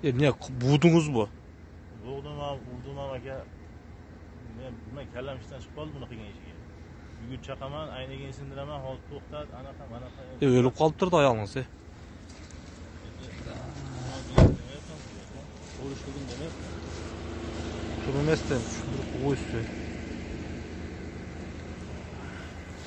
Ne buldunuz mu? Buldum aka. Men kallam ishdan chiqib qoldi buni qilgan ishiga. Bugun chaqaman, ayniga sindiraman, hozir to'xtat, anaqa, manaqa. Ölüp kalıptır da ayağınız. Urushligim demak. Turmestem, şu üstü.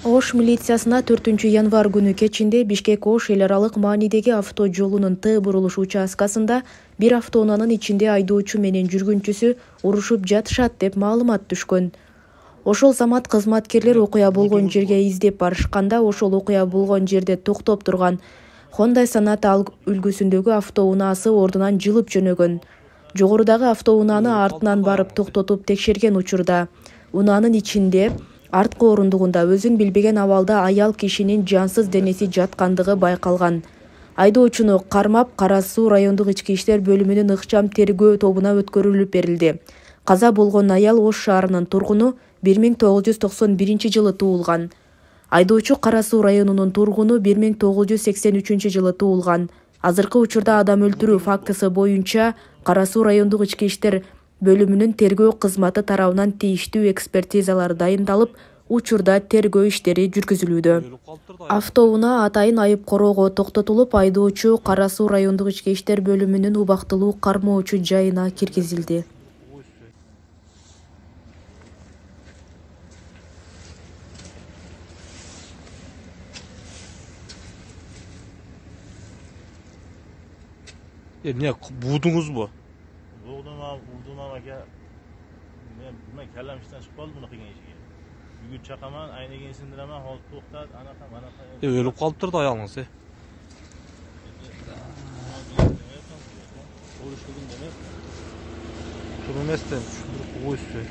Ош милициясына 4 январ күнү кечинде Бишкек-Ош эл аралык маанидеги авто жолунун Т бурулуш участкасында бир автоунаанын ичинде айдоочу менен жүргүнчүсү урушуп жатышат деп маалымат түшкөн. Ошол замат кызматкерлер окуя болгон жерге издеп барышканда ошол окуя болгон жерде токтоп турган Hyundai Sonata үлгүсүндөгү автоунаасы ордунан жылып жөнөгөн. Жогорудагы автоунааны артынан барып токтотуп текшерген учурда унаанын ичинде арткы орундугунда өзүн билбеген абалда аял кишинин жансыз денеси жаткандыгы байкалган. Айдоочуну кармап Кара Суу райондук ички иштер бөлүмүнүн ыкчам тергөө тобуна өткөрүлүп берилди. Каза болгон аял Ош шаарынын тургуну, 1991 жылы туулган. Айдоочу Кара Суу районунун тургуну, 1983 жылы туулган. Азыркы учурда адам өлтүрүү фактысы боюнча Кара Суу райондук ички иштер бөлүмүнүн тергөө кызматы тарабынан тийиштүү экспертизалар дайындалып, учурда тергөө иштери жүргүзүлүүдө. Автоунаа атайын айып короого токтотулуп, айдоочу Кара Суу райондук ички иштер бөлүмүнүн убактылуу кармоочу жайына киргизилди. Ne buldunuz mu? Buldum aka. Men kallam ishdan chiqib qoldi buni qilgan ishiga. Bugun chaqaman, ayniga sindiraman, hozir to'xtat, anaqa, manaqa. Ölüp kalıptır da ayağınız. Urushligim demak. Turmestem, şu üstü.